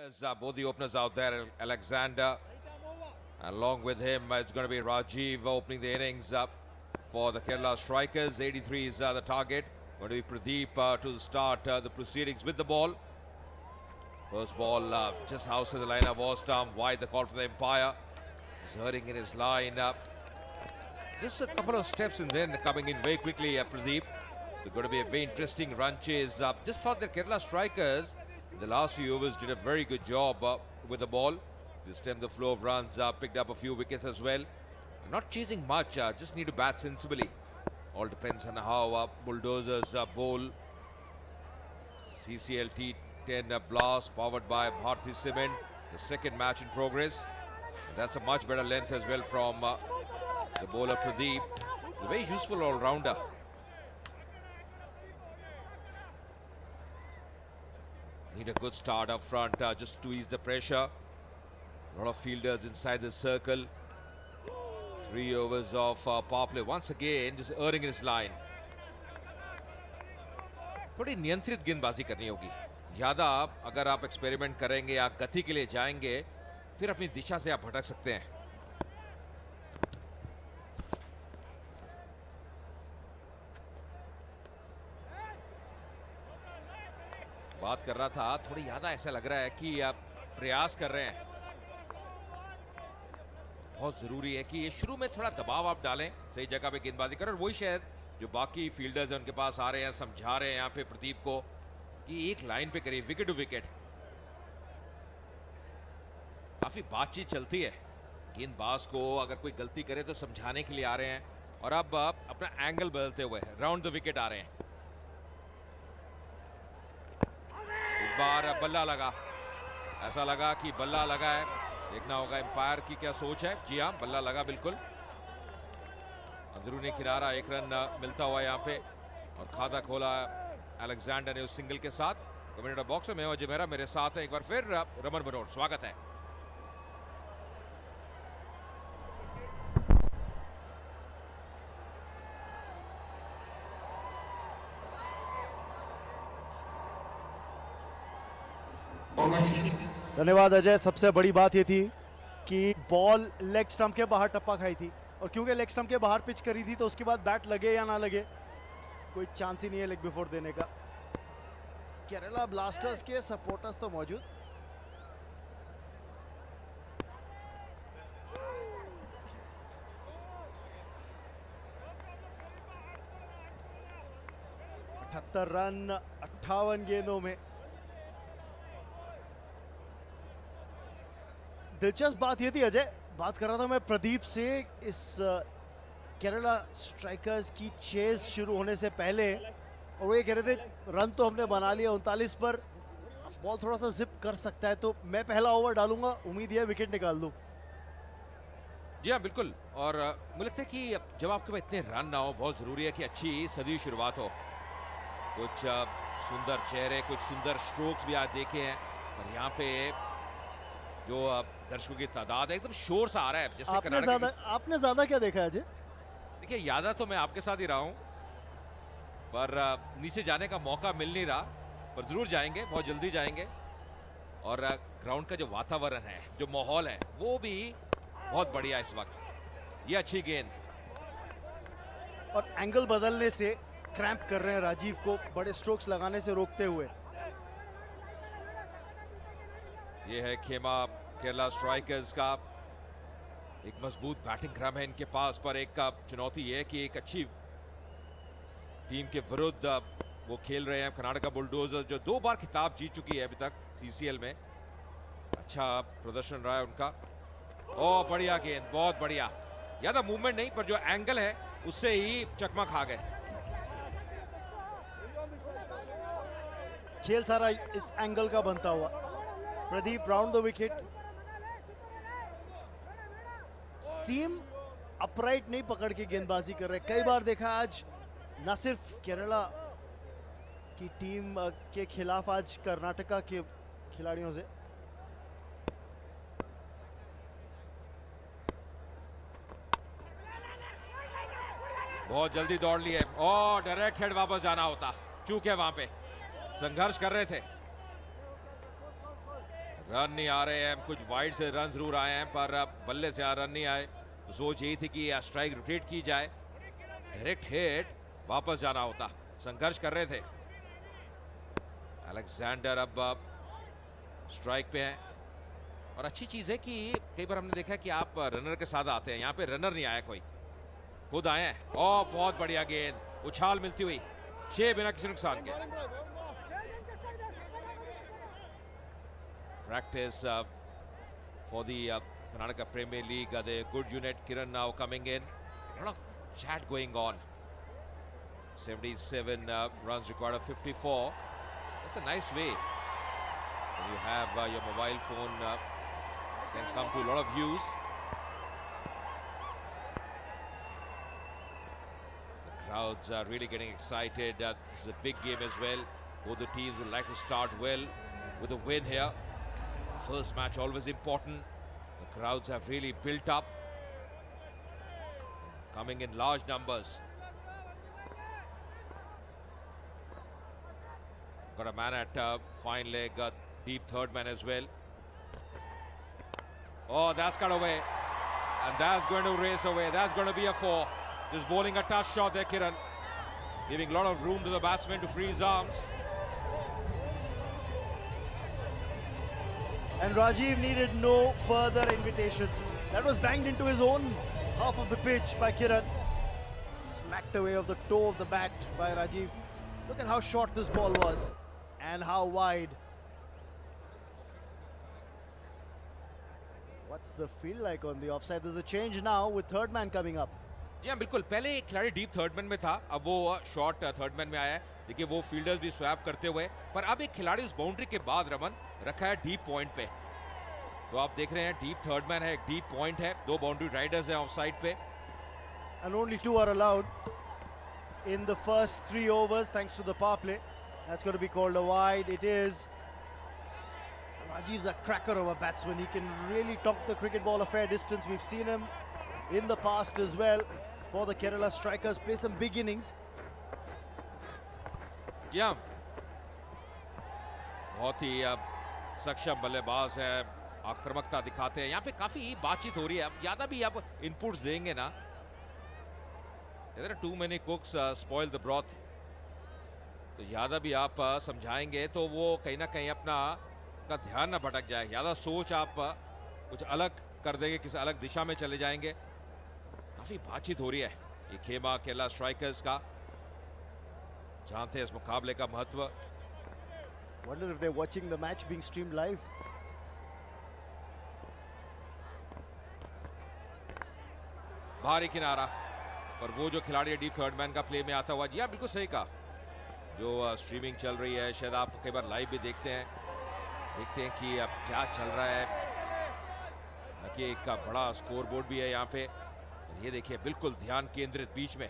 Both the openers out there, Alexander, along with him, it's going to be Rajiv opening the innings up for the Kerala Strikers. 83 is the target. Going to be Pradeep to start the proceedings with the ball. First ball just outside the line of Ostam, wide the call for the umpire. He's hurting in his line. Just a couple of steps and then coming in very quickly, Pradeep. So going to be a very interesting run chase. Just thought that Kerala Strikers in the last few overs did a very good job with the ball. They stemmed the flow of runs, picked up a few wickets as well. Not chasing much, just need to bat sensibly. All depends on how Bulldozers bowl. CCL T10 blast powered by Bharti Cement. The second match in progress. And that's a much better length as well from the bowler Pradeep. He's a very useful all-rounder. Need a good start up front just to ease the pressure. A lot of fielders inside the circle. 3 overs of power play. Once again, just erring in his line. थोड़ी नियंत्रित गेंदबाजी करनी होगी. ज्यादा अगर आप experiment करेंगे या गति के लिए जाएंगे, फिर अपनी दिशा से आप भटक सकते हैं. बात कर रहा था, थोड़ी ज्यादा ऐसा लग रहा है कि आप प्रयास कर रहे हैं. बहुत जरूरी है कि ये शुरू में थोड़ा दबाव आप डालें, सही जगह पे गेंदबाजी करें. और वही शायद जो बाकी फील्डर्स हैं उनके पास आ रहे हैं, समझा रहे हैं यहाँ पे प्रदीप को कि एक लाइन पे करिए, विकेट टू विकेट. काफी बातचीत चलती है. गेंदबाज को अगर कोई गलती करे तो समझाने के लिए आ रहे हैं. और अब अपना एंगल बदलते हुए राउंड द विकेट आ रहे हैं. इस बार बल्ला लगा, ऐसा लगा कि बल्ला लगा है. देखना होगा एम्पायर की क्या सोच है. जी हाँ, बल्ला लगा बिल्कुल. अंदरूनी किनारा, एक रन मिलता हुआ यहाँ पे. और खाता खोला अलेक्जेंडर ने उस सिंगल के साथ. कमेंटेटर बॉक्स में मेवा जिमेरा मेरे साथ है एक बार फिर रमन बनोट. स्वागत है. धन्यवाद अजय. सबसे बड़ी बात ये थी कि बॉल लेग स्टंप के बाहर टप्पा खाई थी, और क्योंकि लेग स्टंप के बाहर पिच करी थी तो उसके बाद बैट लगे या ना लगे कोई चांस ही नहीं है लेग बिफोर देने का. केरला ब्लास्टर्स के सपोर्टर्स तो मौजूद. अठहत्तर रन 58 गेंदों में. दिलचस्प बात यह थी अजय, बात कर रहा था मैं प्रदीप से, इस केरला स्ट्राइकर्स की चेस शुरू होने से पहले, और वो ये कह रहे थे रन तो हमने बना लिया 39 पर, बॉल थोड़ा सा जिप कर सकता है तो मैं पहला ओवर डालूंगा, उम्मीद है विकेट निकाल दूं. जी हाँ बिल्कुल. और मुझे लगता है कि जब आपके पास इतने रन ना हो, बहुत जरूरी है कि अच्छी सदी शुरुआत हो. कुछ सुंदर चेहरे, कुछ सुंदर स्ट्रोक्स भी आज देखे हैं. और यहाँ पे जो दर्शकों की तादाद है, एकदम शोर सा आ रहा है. जैसे आपने ज्यादा क्या देखा है अजय? देखिए, ज्यादा तो मैं आपके साथ ही रहा हूं, पर नीचे जाने का मौका मिल नहीं रहा. पर जरूर जाएंगे, बहुत जल्दी जाएंगे. और ग्राउंड का जो वातावरण है, जो माहौल है, वो भी बहुत बढ़िया इस वक्त. ये अच्छी गेंद, और एंगल बदलने से क्रैम्प कर रहे हैं राजीव को, बड़े स्ट्रोक्स लगाने से रोकते हुए. ये है खेमा केरला स्ट्राइकर्स का. एक मजबूत बैटिंग क्रम है इनके पास, पर एक चुनौती ये है कि एक अच्छी टीम के विरुद्ध वो खेल रहे हैं. कर्नाटका बुलडोजर जो 2 बार खिताब जीत चुकी है अभी तक सीसीएल में. अच्छा प्रदर्शन रहा है उनका. ओ बढ़िया गेंद, बहुत बढ़िया. ज्यादा मूवमेंट नहीं, पर जो एंगल है उससे ही चकमा खा गए. खेल सारा इस एंगल का बनता हुआ. Pradeep round the wicket. Seam upright नहीं पकड़ के गेंदबाजी कर रहे. कई बार देखा आज न सिर्फ केरला की टीम के खिलाफ, आज कर्नाटका के खिलाड़ियों से. बहुत जल्दी दौड़ ली है. और डायरेक्ट हेड वापस जाना होता, चूक है वहां पे. संघर्ष कर रहे थे. रन नहीं आ रहे हैं, कुछ वाइड से रन जरूर आए हैं पर बल्ले से रन नहीं आए। तो सोच यही थी कि स्ट्राइक रोटेट की जाए, डायरेक्ट हिट वापस जाना होता। संघर्ष कर रहे थे। अलेक्जेंडर अब स्ट्राइक पे हैं और अच्छी चीज है कि कई बार हमने देखा कि आप रनर के साथ आते हैं, यहाँ पे रनर नहीं आया, कोई खुद आए हैं। और बहुत बढ़िया गेंद, उछाल मिलती हुई, 6 बिना किसी नुकसान के। Practice for the Karnataka Premier League, the good unit. Kiran now coming in. A lot of chat going on. 77 runs required of 54. That's a nice way. When you have your mobile phone, can come to a lot of views. The crowds are really getting excited. This is a big game as well. Both the teams would like to start well with a win here. First match always important. The crowds have really built up, coming in large numbers. Got a man at fine leg, deep third man as well. Oh, that's cut away, and that's going to race away. That's going to be a 4. Just bowling a tough shot there, Kiran, giving a lot of room to the batsman to free his arms. And Rajiv needed no further invitation. That was banged into his own half of the pitch by Kiran. Smacked away of the toe of the bat by Rajiv. Look at how short this ball was and how wide. What's the feel like on the offside? There's a change now with third man coming up. जी हाँ बिल्कुल, पहले एक खिलाड़ी deep third man में था, अब वो short third man में आया है। देखिए वो फील्डर्स भी स्वैप करते हुए, पर अब एक खिलाड़ी उस बाउंड्री के बाद रमन रखा है डीप पॉइंट पे। तो आप देख रहे हैं डीप थर्ड मैन है, एक डीप पॉइंट है, 2 बाउंड्री राइडर्स हैं ऑफ साइड पे। And only 2 are allowed in the first 3 overs thanks to the power play. That's going to be called a wide. It is. Rajiv's a cracker of a batsman. He can really talk the cricket ball a fair distance. We've seen him in the past as well for the Kerala Strikers, play some big innings. जी हाँ, बहुत ही सक्षम बल्लेबाज है, आक्रामकता दिखाते हैं। यहाँ पे काफी बातचीत हो रही है, अब ज्यादा भी आप इनपुट्स देंगे ना, too many cooks spoil the broth, तो ज्यादा भी आप समझाएंगे तो वो कहीं ना कहीं अपना का ध्यान ना भटक जाए। ज्यादा सोच आप कुछ अलग कर देंगे, किसी अलग दिशा में चले जाएंगे। काफी बातचीत हो रही है ये खेमा केरला स्ट्राइकर्स का, जानते हैं इस मुकाबले का महत्व। Wonder if they're watching the match being streamed live. भारी किनारा, पर वो जो खिलाड़ी डीप थर्ड मैन का प्ले में आता हुआ, जी हाँ बिल्कुल सही कहा। जो स्ट्रीमिंग चल रही है, शायद आप कई बार लाइव भी देखते हैं कि अब क्या चल रहा है। देखिए एक बड़ा स्कोर बोर्ड भी है यहाँ पे, ये देखिए बिल्कुल ध्यान केंद्रित बीच में।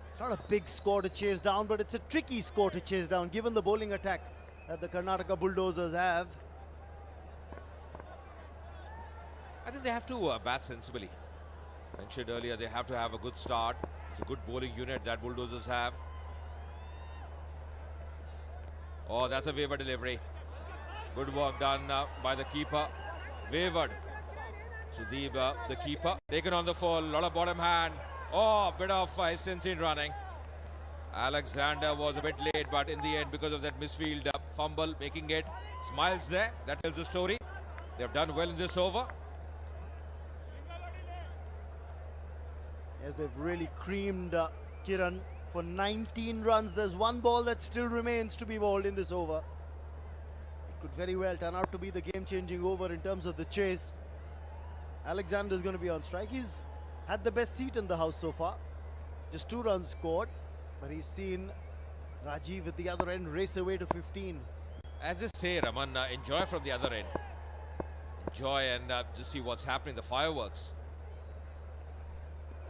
It's not a big score to chase down, but it's a tricky score to chase down given the bowling attack that the Karnataka Bulldozers have. I think they have to bat sensibly. Mentioned earlier, they have to have a good start. It's a good bowling unit that Bulldozers have. Oh, that's a wayward delivery. Good work done by the keeper. Wayward. Sudeep, the keeper, taken on the full, lot of bottom hand. Oh, a bit of hesitancy in running. Alexander was a bit late, but in the end, because of that misfield fumble, making it. Smiles there, that tells the story. They've done well in this over. Yes, they've really creamed Kiran for 19 runs. There's one ball that still remains to be bowled in this over. It could very well turn out to be the game-changing over in terms of the chase. Alexander is going to be on strike. He's had the best seat in the house so far. Just 2 runs scored, but he's seen Rajiv at the other end race away to 15. As they say, Raman, enjoy from the other end. Enjoy and just see what's happening, the fireworks.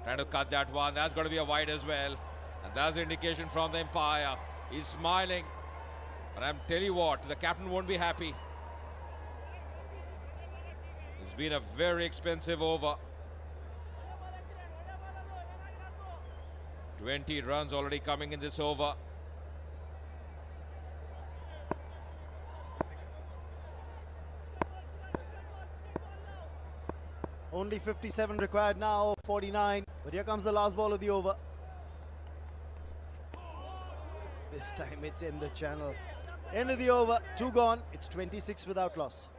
Trying to cut that one. That's going to be a wide as well. And that's the indication from the umpire. He's smiling. But I'm telling you what, the captain won't be happy. It's been a very expensive over. 20 runs already coming in this over. Only 57 required now, 49. But here comes the last ball of the over. This time it's in the channel. End of the over, 2 gone. It's 26 without loss.